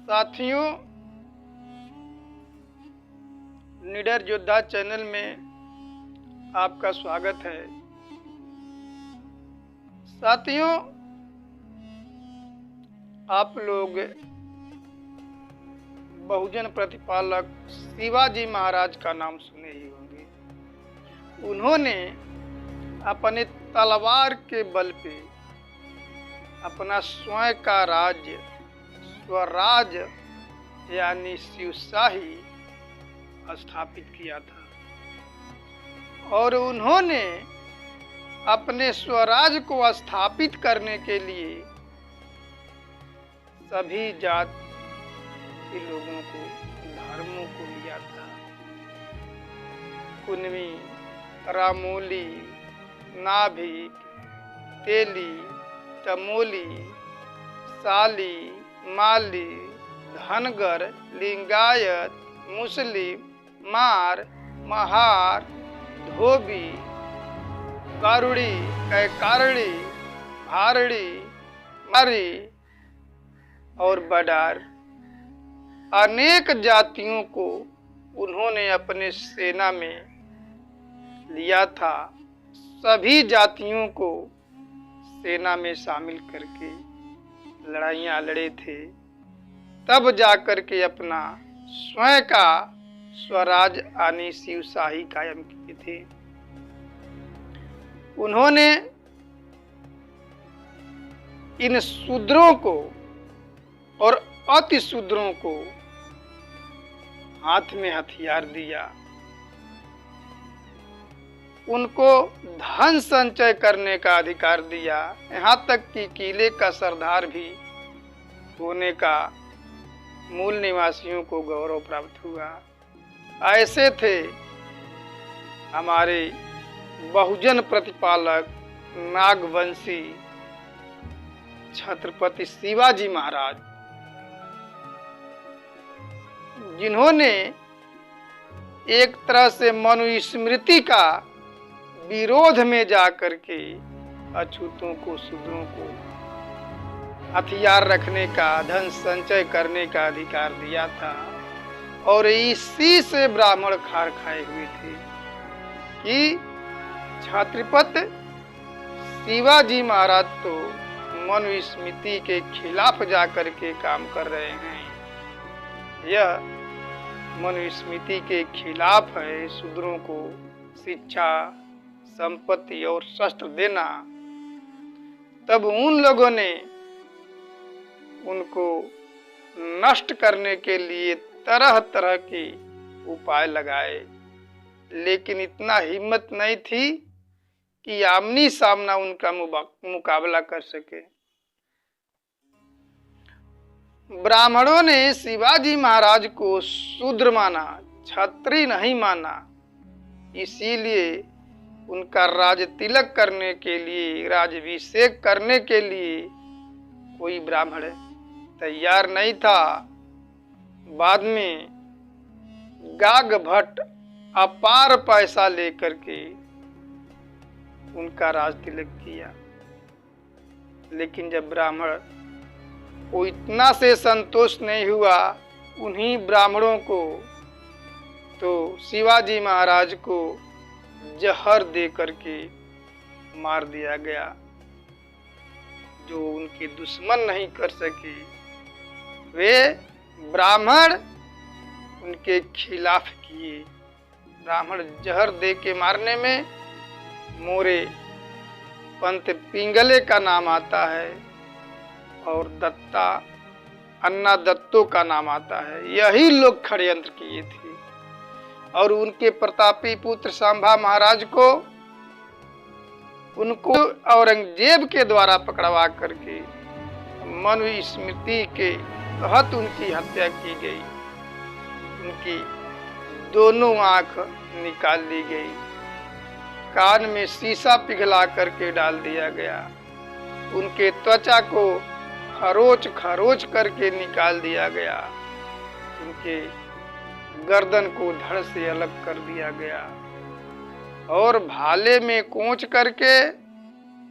साथियों, निडर योद्धा चैनल में आपका स्वागत है। साथियों, आप लोग बहुजन प्रतिपालक शिवाजी महाराज का नाम सुने ही होंगे। उन्होंने अपने तलवार के बल पे अपना स्वयं का राज्य, स्वराज यानी शिवशाही स्थापित किया था और उन्होंने अपने स्वराज को स्थापित करने के लिए सभी जात के लोगों को, धर्मों को लिया था। कुनवी, रामोली, नाभिक, तेली, तमोली, साली, माली, धनगर, लिंगायत, मुस्लिम, मार, महार, धोबी, कारुड़ी, कैकारड़ी, भारड़ी, मारी और बडार, अनेक जातियों को उन्होंने अपने सेना में लिया था। सभी जातियों को सेना में शामिल करके लड़ाइयाँ लड़े थे, तब जाकर के अपना स्वयं का स्वराज यानी शिवशाही कायम किए थे। उन्होंने इन शूद्रों को और अति शूद्रों को हाथ में हथियार दिया। उनको धन संचय करने का अधिकार दिया, यहाँ तक कि किले का सरदार भी होने का मूल निवासियों को गौरव प्राप्त हुआ। ऐसे थे हमारे बहुजन प्रतिपालक नागवंशी छत्रपति शिवाजी महाराज, जिन्होंने एक तरह से मनुस्मृति का विरोध में जाकर के अछूतों को, शूद्रों को हथियार रखने का, धन संचय करने का अधिकार दिया था। और इसी से ब्राह्मण खार खाए हुए थे कि छत्रपति शिवाजी महाराज तो मनुस्मृति के खिलाफ जाकर के काम कर रहे हैं। यह मनुस्मृति के खिलाफ है शूद्रों को शिक्षा, संपत्ति और शस्त्र देना। तब उन लोगों ने उनको नष्ट करने के लिए तरह तरह के उपाय लगाए, लेकिन इतना हिम्मत नहीं थी कि आमनी सामना उनका मुकाबला कर सके। ब्राह्मणों ने शिवाजी महाराज को शूद्र माना, क्षत्रिय नहीं माना। इसीलिए उनका राज तिलक करने के लिए, राजाभिषेक करने के लिए कोई ब्राह्मण तैयार नहीं था। बाद में गाग भट्ट अपार पैसा लेकर के उनका राज तिलक किया, लेकिन जब ब्राह्मण को इतना से संतोष नहीं हुआ, उन्हीं ब्राह्मणों को तो शिवाजी महाराज को जहर दे करके मार दिया गया। जो उनके दुश्मन नहीं कर सके, वे ब्राह्मण उनके खिलाफ किए। ब्राह्मण जहर दे के मारने में मोरे पंत पिंगले का नाम आता है और दत्ता, अन्ना दत्तों का नाम आता है। यही लोग षड्यंत्र किए थे और उनके प्रतापी पुत्र सांभा महाराज को उनको औरंगजेब के द्वारा पकड़वा करके मनुस्मृति के तहत उनकी हत्या की गई। उनकी दोनों आंख निकाल ली गई, कान में शीशा पिघला करके डाल दिया गया, उनके त्वचा को खरोच खरोच करके निकाल दिया गया, उनके गर्दन को धड़ से अलग कर दिया गया और भाले में कोंच करके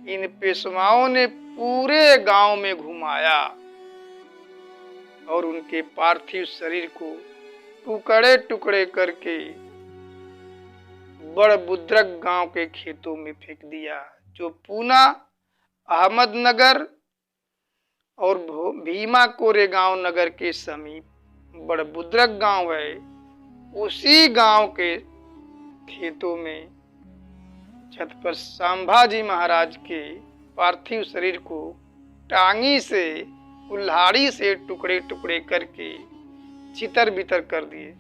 इन पेशवाओं ने पूरे गांव में घुमाया और उनके पार्थिव शरीर को टुकड़े टुकड़े करके बड़बुद्रक गांव के खेतों में फेंक दिया, जो पूना, अहमदनगर और भीमा कोरेगांव नगर के समीप बड़बुद्रक गांव है। उसी गांव के खेतों में छत्रपति संभाजी महाराज के पार्थिव शरीर को टांगी से, कुल्हाड़ी से टुकड़े टुकड़े करके छितर बितर कर दिए।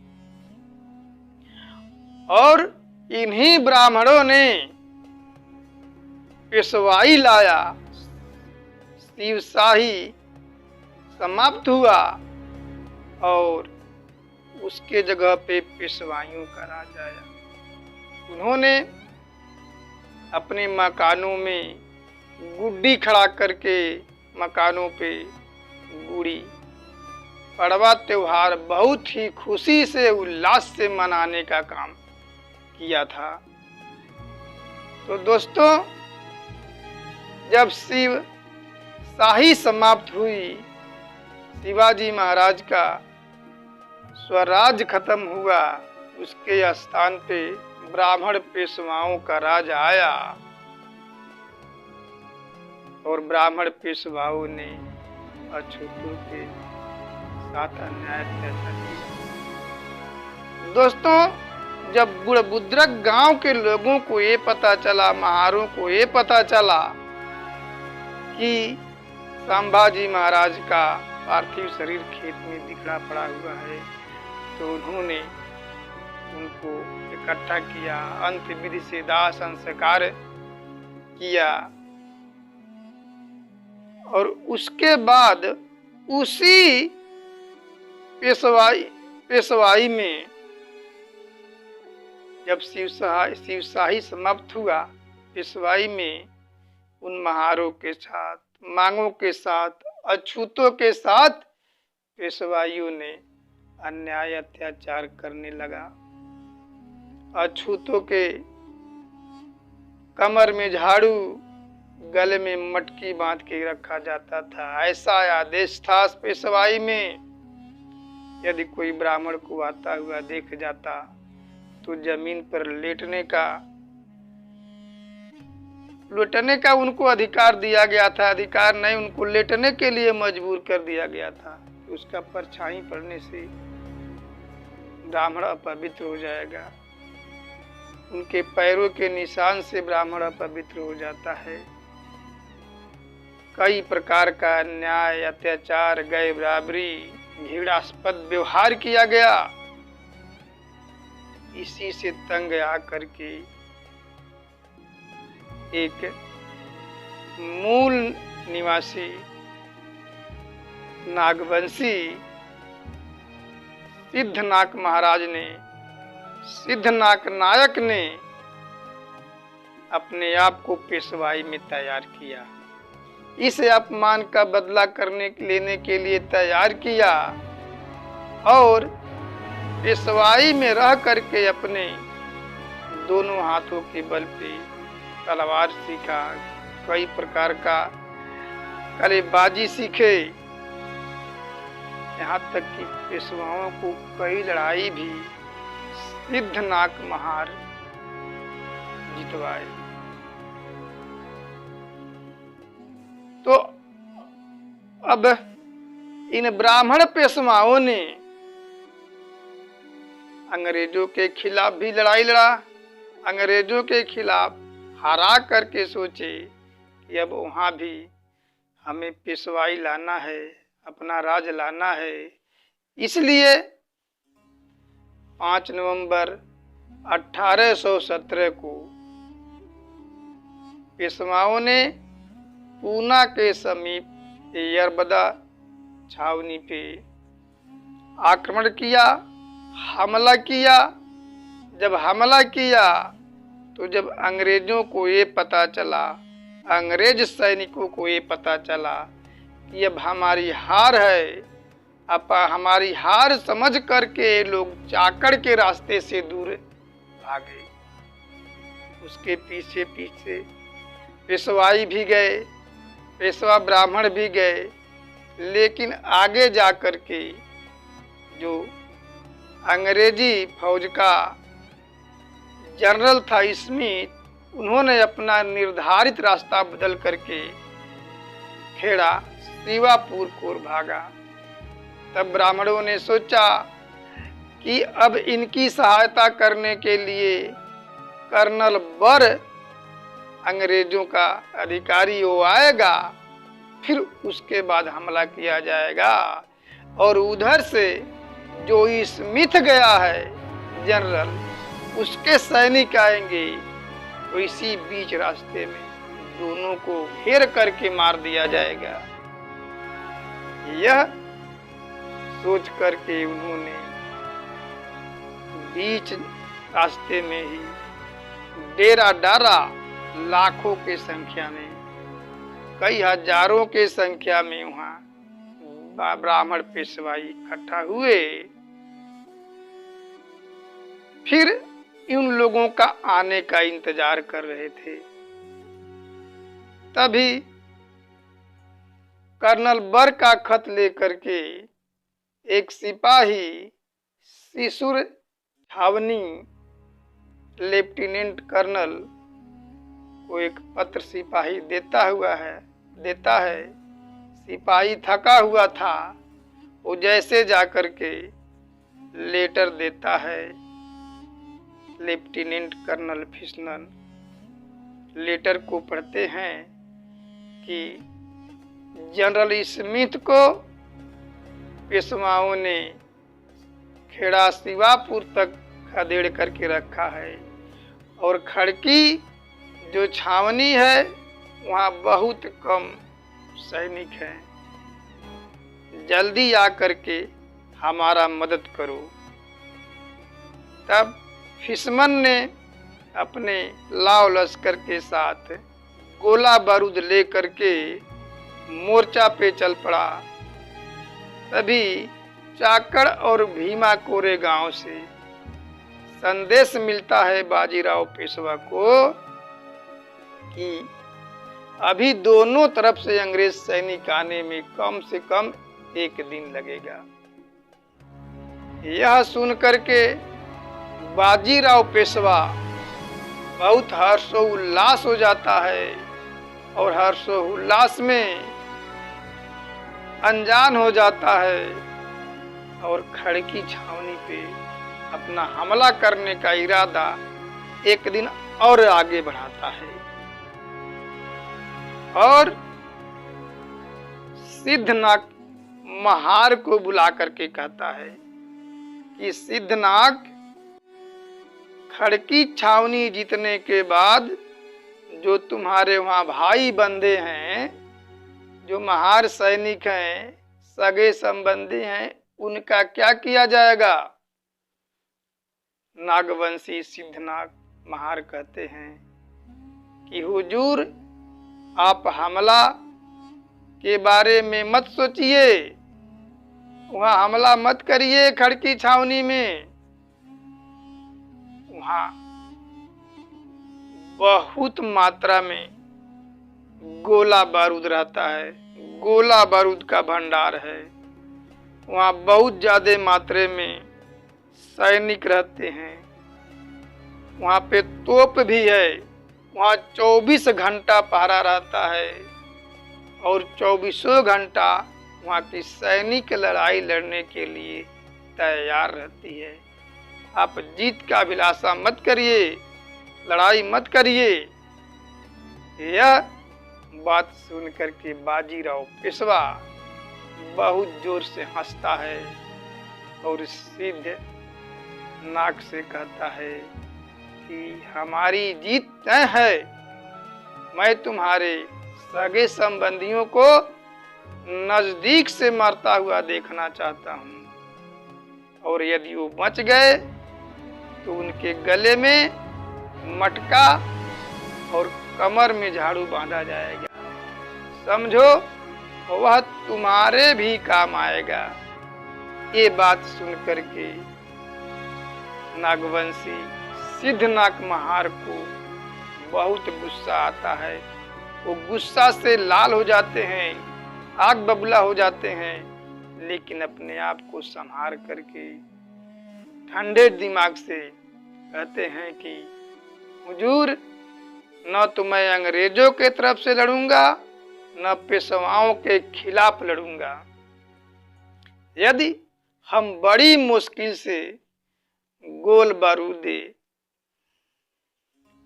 और इन्हीं ब्राह्मणों ने पेशवाई लाया, शिवशाही समाप्त हुआ और उसके जगह पे पेशवाइयों का राज आया। उन्होंने अपने मकानों में गुड्डी खड़ा करके मकानों पे गुड़ी पड़वा त्योहार बहुत ही खुशी से, उल्लास से मनाने का काम किया था। तो दोस्तों, जब शिव शाही समाप्त हुई, शिवाजी महाराज का स्वराज खत्म हुआ, उसके स्थान पे ब्राह्मण पेशवाओं का राज आया और ब्राह्मण पेशवाओं ने अछूतों के साथ अन्याय अत्याचार किया। दोस्तों, जब बड़बुद्रक गांव के लोगों को ये पता चला, महारों को ये पता चला कि संभाजी महाराज का पार्थिव शरीर खेत में बिखरा पड़ा हुआ है, तो उन्होंने उनको इकट्ठा किया, अंत विधि से दाह संस्कार किया और उसके बाद उसी पेशवाई में जब शिवशाही समाप्त हुआ, पेशवाई में उन महारों के साथ, मांगों के साथ, अछूतों के साथ पेशवाइयों ने अन्याय अत्याचार करने लगा। अछूतों के कमर में झाड़ू, गले में मटकी बांध के रखा जाता था। ऐसा आदेश था पेशवाई में, यदि कोई ब्राह्मण को आता हुआ देख जाता तो जमीन पर लेटने का उनको अधिकार दिया गया था। अधिकार नहीं, उनको लेटने के लिए मजबूर कर दिया गया था। उसका परछाई पड़ने से ब्राह्मण अपवित्र हो जाएगा, उनके पैरों के निशान से ब्राह्मण अपवित्र हो जाता है। कई प्रकार का अन्याय, अत्याचार, गैर बराबरी, घृणास्पद व्यवहार किया गया। इसी से तंग आकर के एक मूल निवासी नागवंशी सिद्धनाक महाराज ने, सिद्धनाक नायक ने अपने आप को पेशवाई में तैयार किया। इस अपमान का बदला लेने के लिए तैयार किया और पेशवाई में रह करके अपने दोनों हाथों के बल पे तलवार सीखा, कई प्रकार का कलेबाजी सीखे, यहाँ तक कि पेशवाओं को कई लड़ाई भी सिद्धनाक महार जितवाए। तो अब इन ब्राह्मण पेशवाओं ने अंग्रेजों के खिलाफ भी लड़ाई लड़ा। अंग्रेजों के खिलाफ हरा करके सोचे कि अब वहां भी हमें पेशवाई लाना है, अपना राज लाना है। इसलिए 5 नवंबर 1817 को पेशवाओं ने पूना के समीप यरबदा छावनी पे आक्रमण किया, हमला किया। जब हमला किया तो जब अंग्रेजों को ये पता चला, अंग्रेज सैनिकों को ये पता चला कि अब हमारी हार है, अब हमारी हार समझ करके लोग चाकड़ के रास्ते से दूर भागे। उसके पीछे पीछे पेशवाई भी गए, पेशवा ब्राह्मण भी गए लेकिन आगे जाकर के जो अंग्रेजी फौज का जनरल था स्मिथ, उन्होंने अपना निर्धारित रास्ता बदल करके खेड़ा शिवापुर को भागा। तब ब्राह्मणों ने सोचा कि अब इनकी सहायता करने के लिए कर्नल बर अंग्रेजों का अधिकारी वो आएगा, फिर उसके बाद हमला किया जाएगा। और उधर से जो स्मिथ गया है जनरल, उसके सैनिक आएंगे, तो इसी बीच रास्ते में दोनों को घेर करके मार दिया जाएगा। यह सोच करके उन्होंने बीच रास्ते में ही डेरा डाला। लाखों के संख्या में, कई हजारों के संख्या में वहां ब्राह्मण पेशवाई इकट्ठा हुए। फिर इन लोगों का आने का इंतजार कर रहे थे। तभी कर्नल बर का खत लेकर के एक सिपाही शिशुर छावनी लेफ्टिनेंट कर्नल को एक पत्र सिपाही देता है। सिपाही थका हुआ था, वो जैसे जाकर के लेटर देता है लेफ्टिनेंट कर्नल फिशनन। लेटर को पढ़ते हैं कि जनरल स्मिथ को पेशवाओं ने खेड़ा शिवापुर तक खदेड़ करके रखा है और खड़की जो छावनी है वहाँ बहुत कम सैनिक हैं, जल्दी आकर के हमारा मदद करो। तब फिशमन ने अपने लाव लश्कर के साथ गोला बारूद लेकर के मोर्चा पे चल पड़ा। तभी चाकड़ और भीमा कोरे गांव से संदेश मिलता है बाजीराव पेशवा को कि अभी दोनों तरफ से अंग्रेज सैनिक आने में कम से कम 1 दिन लगेगा। यह सुन करके बाजीराव पेशवा बहुत हर्षोल्लास हो जाता है और हर्षोल्लास में अनजान हो जाता है और खड़की छावनी पे अपना हमला करने का इरादा 1 दिन और आगे बढ़ाता है। और सिद्धनाग महार को बुला करके कहता है कि सिद्धनाग, खड़की छावनी जीतने के बाद जो तुम्हारे वहां भाई बंधे हैं, जो महार सैनिक हैं, सगे संबंधी हैं, उनका क्या किया जाएगा? नागवंशी सिद्धनाग महार कहते हैं कि हुजूर, आप हमला के बारे में मत सोचिए, वहां हमला मत करिए। खड़की छावनी में वहां बहुत मात्रा में गोला बारूद रहता है, गोला बारूद का भंडार है। वहां बहुत ज्यादा मात्रा में सैनिक रहते हैं। वहां पे तोप भी है। वहां 24 घंटा पहरा रहता है और 24 घंटा वहां की सैनिक लड़ाई लड़ने के लिए तैयार रहती है। आप जीत का अभिलाषा मत करिए, लड़ाई मत करिए। यह बात सुनकर के बाजीराव पेशवा बहुत जोर से हंसता है और सिद्ध नाग से कहता है कि हमारी जीत तय है। मैं तुम्हारे सगे संबंधियों को नजदीक से मरता हुआ देखना चाहता हूं और यदि वो बच गए तो उनके गले में मटका और कमर में झाड़ू बांधा जाएगा। समझो, वह तुम्हारे भी काम आएगा। ये बात सुन करके नागवंशी सिद्धनाग महार को बहुत गुस्सा आता है। वो गुस्सा से लाल हो जाते हैं आग बबूला हो जाते हैं, लेकिन अपने आप को संभाल करके ठंडे दिमाग से कहते हैं कि हुजूर, न तो मैं अंग्रेजों के तरफ से लड़ूंगा, न पेशवाओं के खिलाफ लड़ूंगा। यदि हम बड़ी मुश्किल से गोल बारूदे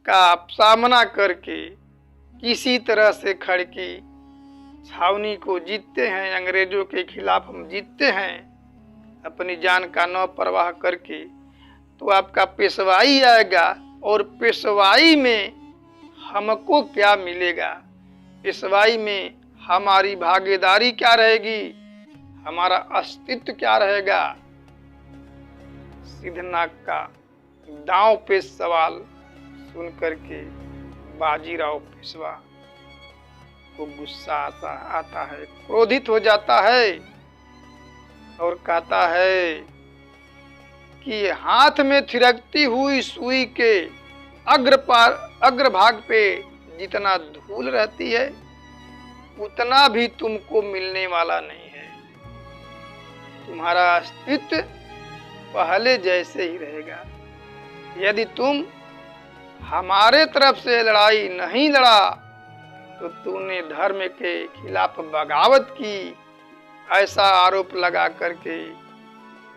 का सामना करके किसी तरह से खड़की छावनी को जीतते हैं, अंग्रेजों के खिलाफ हम जीतते हैं अपनी जान का न परवाह करके, तो आपका पेशवाई आएगा और पेशवाई में हमको क्या मिलेगा, पेशवाई में हमारी भागीदारी क्या रहेगी, हमारा अस्तित्व क्या रहेगा। सिद्धनाग का दांव पे सवाल सुन करके बाजीराव पेशवा को गुस्सा आता है, क्रोधित हो जाता है और कहता है कि हाथ में थिरकती हुई सुई के अग्रभाग पे जितना धूल रहती है उतना भी तुमको मिलने वाला नहीं है। तुम्हारा अस्तित्व पहले जैसे ही रहेगा। यदि तुम हमारे तरफ से लड़ाई नहीं लड़ा तो तूने धर्म के खिलाफ बगावत की, ऐसा आरोप लगा करके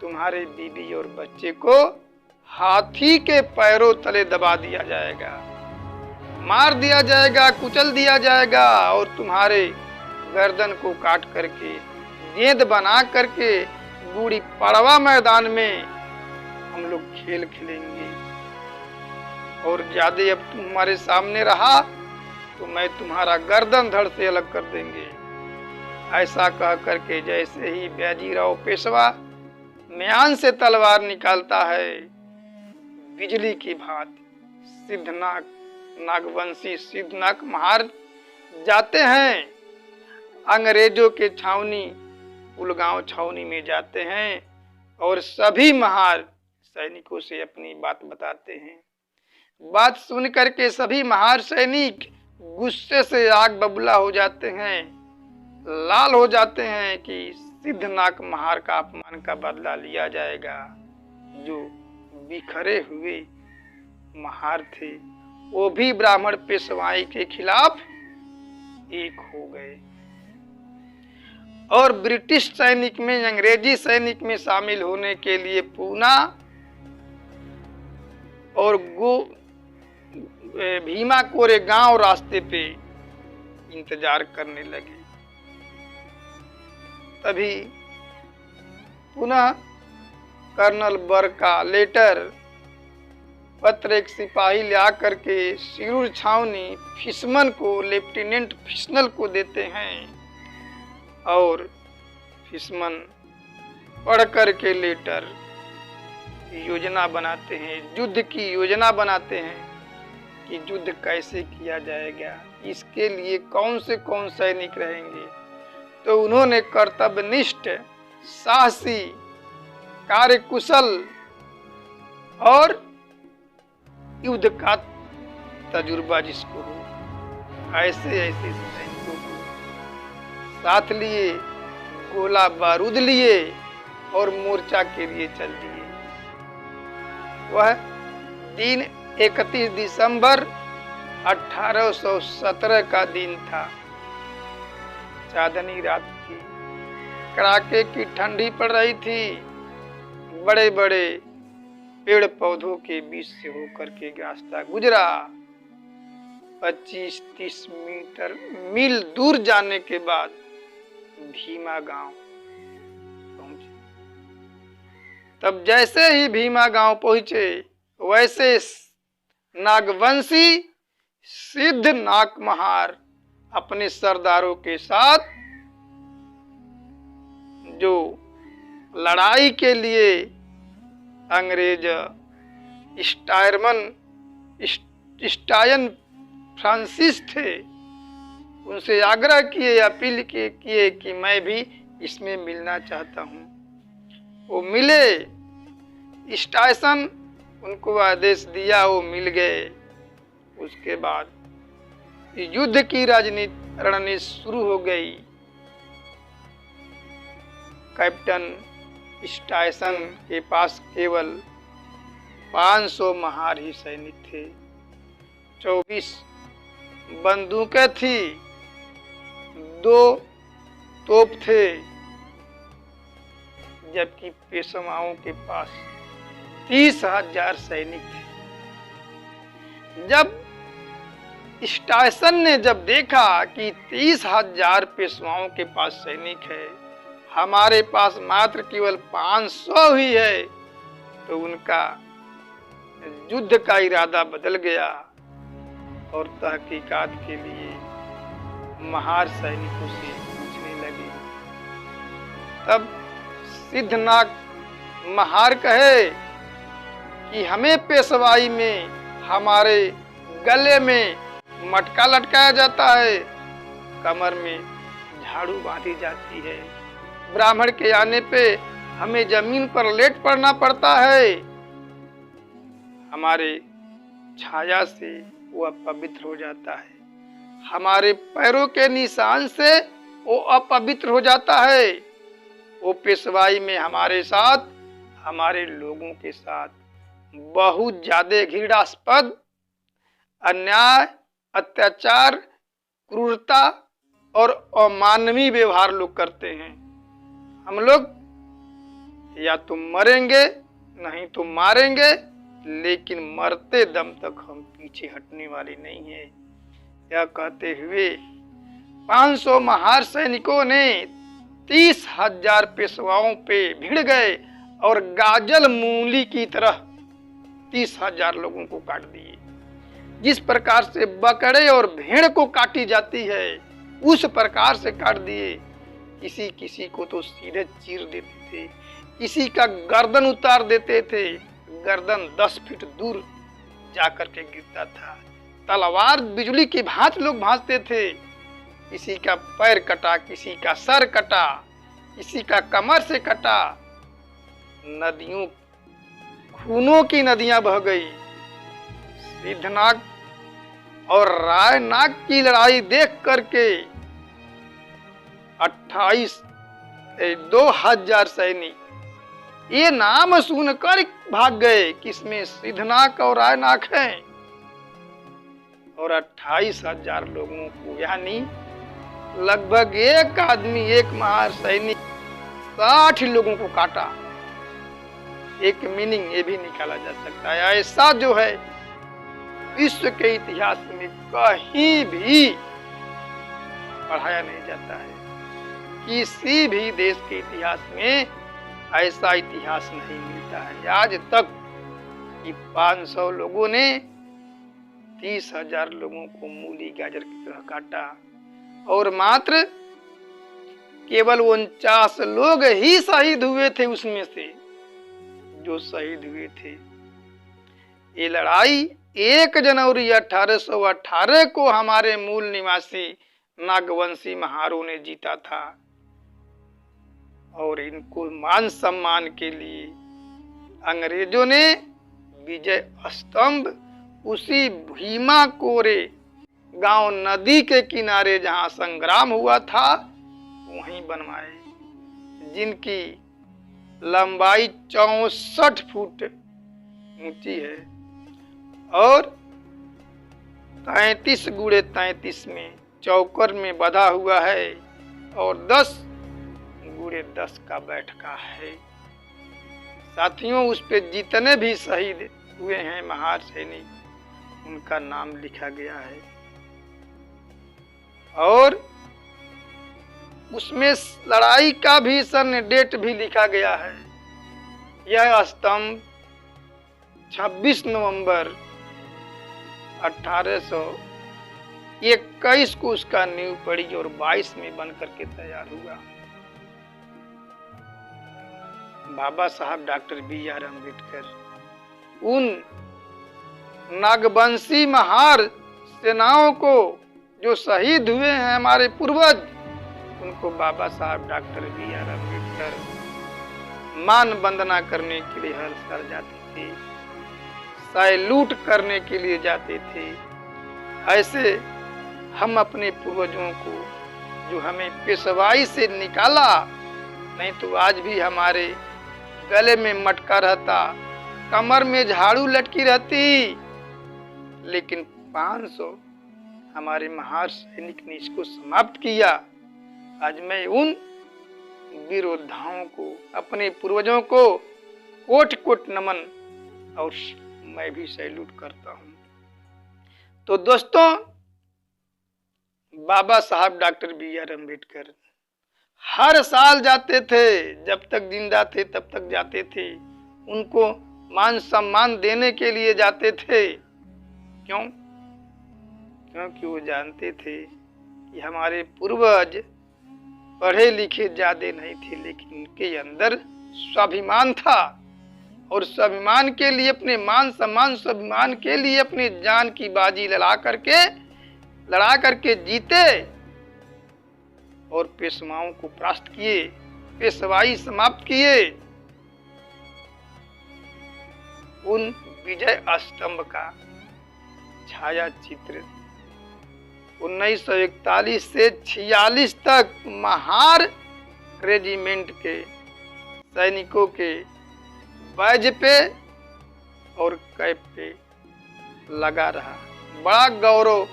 तुम्हारे बीवी और बच्चे को हाथी के पैरों तले दबा दिया जाएगा, मार दिया जाएगा, कुचल दिया जाएगा और तुम्हारे गर्दन को काट करके गेंद बना करके बूढ़ी पड़वा मैदान में हम लोग खेल खेलेंगे। और ज्यादा अब तुम्हारे सामने रहा तो मैं तुम्हारा गर्दन धड़ से अलग कर देंगे। ऐसा कह करके जैसे ही बाजीराव पेशवा म्यान से तलवार निकालता है, बिजली की भांति सिद्धनाग नागवंशी सिद्धनाग महार जाते हैं, अंग्रेजों के छावनी पुलगांव छावनी में जाते हैं और सभी महार सैनिकों से अपनी बात बताते हैं। बात सुन करके सभी महार सैनिक गुस्से से आग बबूला हो जाते हैं, लाल हो जाते हैं कि सिद्धनाग महार का अपमान का बदला लिया जाएगा। जो बिखरे हुए महार थे वो भी ब्राह्मण पेशवाई के खिलाफ एक हो गए और ब्रिटिश सैनिक में अंग्रेजी सैनिक में शामिल होने के लिए पूना और भीमा कोरे गांव रास्ते पे इंतजार करने लगे। तभी पुनः कर्नल बर का लेटर पत्र एक सिपाही ले आकर के सिरूर छावनी फिशमन को, लेफ्टिनेंट फिशनल को देते हैं और फिशमन पढ़ कर के लेटर योजना बनाते हैं, युद्ध की योजना बनाते हैं कि युद्ध कैसे किया जाएगा, इसके लिए कौन से कौन सैनिक रहेंगे। तो उन्होंने कर्तव्यनिष्ठ, साहसी, कार्यकुशल और युद्ध का तजुर्बा जिसको हो, ऐसे ऐसे सैनिकों को साथ लिए, गोला बारूद लिए और मोर्चा के लिए चल दिए। वह दिन 31 दिसंबर 1817 का दिन था। चांदनी रात थी, कड़ाके की ठंडी पड़ रही थी। बड़े बड़े पेड़ पौधों के बीच से होकर के रास्ता गुजरा। 25-30 मील दूर जाने के बाद भीमा गांव पहुंचे। तब जैसे ही भीमा गांव पहुंचे वैसे नागवंशी सिद्धनाग महार अपने सरदारों के साथ जो लड़ाई के लिए अंग्रेज स्टायन फ्रांसिस थे, उनसे आग्रह किए, अपील किए कि मैं भी इसमें मिलना चाहता हूँ। वो मिले, स्टायसन उनको आदेश दिया, वो मिल गए। उसके बाद युद्ध की रणनीति शुरू हो गई। कैप्टन स्टायसन के पास केवल 500 महार ही सैनिक थे। 24 बंदूकें थी, 2 तोप थे, जबकि पेशवाओं के पास 30,000 सैनिक थे। जब स्टायसन ने जब देखा कि 30,000 पेशवाओं के पास सैनिक है, हमारे पास मात्र केवल 500 ही है, तो उनका युद्ध का इरादा बदल गया और तहकीकात के लिए महार सैनिकों से पूछने लगे। तब सिद्धनाग महार कहे कि हमें पेशवाई में हमारे गले में मटका लटकाया जाता है, कमर में झाड़ू बांधी जाती है, ब्राह्मण के आने पे हमें जमीन पर लेट पड़ना पड़ता है, हमारे छाया से वो अपवित्र हो जाता है, हमारे पैरों के निशान से वो अपवित्र हो जाता है। वो पेशवाई में हमारे साथ, हमारे लोगों के साथ बहुत ज्यादा घृणास्पद अन्याय, अत्याचार, क्रूरता और अमानवीय व्यवहार लोग करते हैं। हम लोग या तो मरेंगे नहीं तो मारेंगे, लेकिन मरते दम तक हम पीछे हटने वाले नहीं हैं। यह कहते हुए 500 महार सैनिकों ने 30,000 पेशवाओं पे भिड़ गए और गाजल मूली की तरह 30,000 लोगों को काट दिए। जिस प्रकार से बकरे और भेड़ को काटी जाती है, उस प्रकार से काट दिए। किसी किसी को तो सीधे चीर देते थे, किसी का गर्दन उतार देते थे, गर्दन 10 फीट दूर जाकर के गिरता था। तलवार बिजली की भांति लोग भांजते थे। किसी का पैर कटा, किसी का सर कटा, किसी का कमर से कटा। नदियों, खूनों की नदियां बह गई। सिद्धनाग और रायनाग की लड़ाई देख करके 2,000 सैनिक ये नाम सुनकर भाग गए कि इसमें सिद्धनाग और रायनाग हैं, और 28,000 लोगों को, यानी लगभग एक आदमी, एक महार सैनिक 60 लोगों को काटा। एक मीनिंग ये भी निकाला जा सकता है, ऐसा जो है विश्व के इतिहास में कहीं भी पढ़ाया नहीं जाता है। किसी भी देश के इतिहास में ऐसा इतिहास नहीं मिलता है आज तक कि 500 लोगों ने 30,000 लोगों को मूली गाजर की तरह काटा, और मात्र केवल 49 लोग ही शहीद हुए थे उसमें से जो शहीद हुए थे। ये लड़ाई 1 जनवरी 1818 को हमारे मूल निवासी नागवंशी महारों ने जीता था, और इनको मान सम्मान के लिए अंग्रेजों ने विजय स्तंभ उसी भीमा कोरे गांव नदी के किनारे जहां संग्राम हुआ था वहीं बनवाए, जिनकी लंबाई 64 फुट ऊंची है और 33 गुणे 33 में चौकर में बधा हुआ है, और 10 गुणे 10 का बैठका है। साथियों, उस पे जितने भी शहीद हुए हैं महार सैनिक, उनका नाम लिखा गया है, और उसमें लड़ाई का भी सन डेट भी लिखा गया है। यह स्तंभ 26 नवंबर 1821 को उसका नींव पड़ी और 22 में बन करके तैयार हुआ। बाबा साहब डॉक्टर BR अम्बेडकर उन नागवंशी महार सेनाओं को जो शहीद हुए हैं हमारे पूर्वज, उनको बाबा साहब डॉक्टर BR अम्बेडकर मान वंदना करने के लिए हर साल जाते थे, सैल्यूट करने के लिए जाते थे। ऐसे हम अपने पूर्वजों को, जो हमें पेशवाई से निकाला, नहीं तो आज भी हमारे गले में मटका रहता, कमर में झाड़ू लटकी रहती। लेकिन 500 हमारे महान सैनिक ने इसको समाप्त किया। आज मैं उन वीर योद्धाओं को, अपने पूर्वजों को कोट कोट नमन और मैं भी सैल्यूट करता हूं। तो दोस्तों, बाबा साहब डॉक्टर बी.आर. अम्बेडकर हर साल जाते थे, जब तक जिंदा थे तब तक जाते थे। उनको मान सम्मान देने के लिए जाते थे। क्यों? क्योंकि वो जानते थे कि हमारे पूर्वज पढ़े लिखे ज्यादा नहीं थे, लेकिन उनके अंदर स्वाभिमान था और स्वाभिमान के लिए, अपने मान सम्मान स्वाभिमान के लिए अपनी जान की बाजी लड़ा करके जीते और पेशवाओं को परास्त किए, पेशवाई समाप्त किए। उन विजय स्तंभ का छाया चित्र 1941 से 46 तक महार रेजिमेंट के सैनिकों के बैज पे और कैप पे लगा रहा। बड़ा गौरव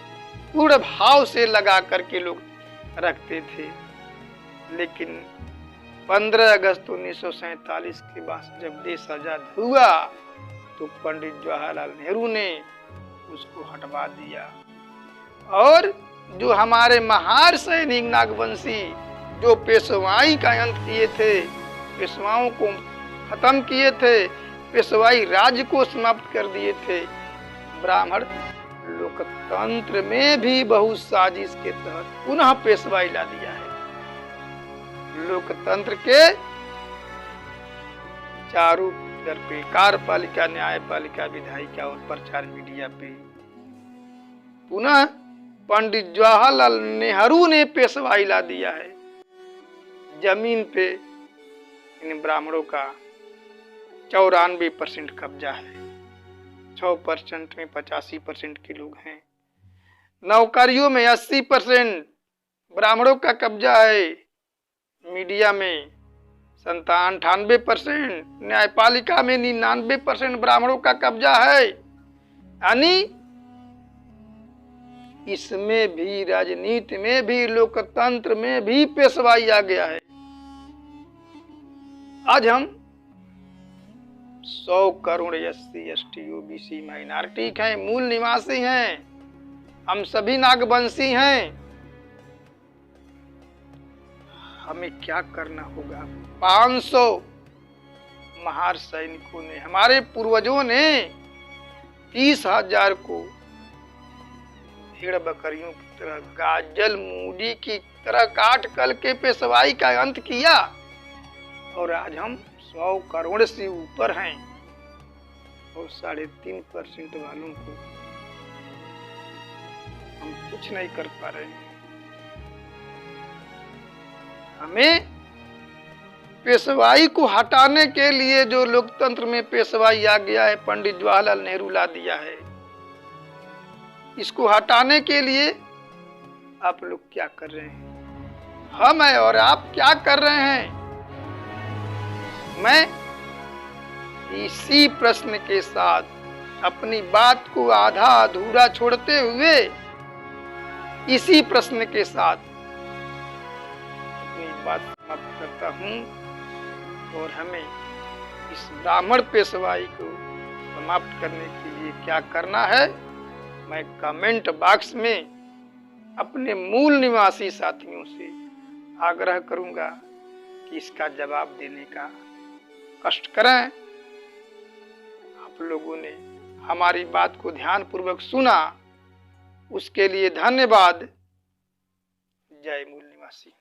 पूर्ण भाव से लगा करके लोग रखते थे। लेकिन 15 अगस्त 1947 के बाद जब देश आजाद हुआ तो पंडित जवाहरलाल नेहरू ने उसको हटवा दिया। और जो हमारे महान सैनिक नागवंशी जो पेशवाई का अंत किए थे, पेशवाओं को खत्म किए थे, पेशवाई राज्य को समाप्त कर दिए थे, ब्राह्मण लोकतंत्र में भी बहुत साजिश के तहत पुनः पेशवाई ला दिया है। लोकतंत्र के चारों दर पे, कार्यपालिका, न्यायपालिका, विधायिका और प्रचार मीडिया पे पुनः पंडित जवाहरलाल नेहरू ने पेशवाई ला दिया है। जमीन पे इन ब्राह्मणों का 94% कब्जा है। 6% में 85% के लोग हैं। नौकरियों में 80% ब्राह्मणों का कब्जा है। मीडिया में 98%, न्यायपालिका में 99% ब्राह्मणों का कब्जा है। यानी इसमें भी, राजनीति में भी, लोकतंत्र में भी पेशवाई आ गया है। आज हम 100 crore SC, ST, OBC minority हैं, मूल निवासी हैं, हम सभी नागवंशी हैं। हमें क्या करना होगा? 500 महान सैनिकों ने, हमारे पूर्वजों ने 30,000 को भेड़ बकरियों की तरह, गाजल मूली की तरह काट कल के पेशवाई का अंत किया। और आज हम 100 करोड़ से ऊपर हैं और 3.5% वालों को हम कुछ नहीं कर पा रहे हैं। हमें पेशवाई को हटाने के लिए, जो लोकतंत्र में पेशवाई आ गया है, पंडित जवाहरलाल नेहरू ला दिया है, इसको हटाने के लिए आप लोग क्या कर रहे हैं? हम हैं और आप क्या कर रहे हैं? मैं इसी प्रश्न के साथ अपनी बात को आधा अधूरा छोड़ते हुए, इसी प्रश्न के साथ अपनी बात समाप्त करता हूं। और हमें इस ब्राह्मण पेशवाई को समाप्त करने के लिए क्या करना है, मैं कमेंट बॉक्स में अपने मूल निवासी साथियों से आग्रह करूंगा कि इसका जवाब देने का कष्ट करें। आप लोगों ने हमारी बात को ध्यानपूर्वक सुना, उसके लिए धन्यवाद। जय मूल निवासी।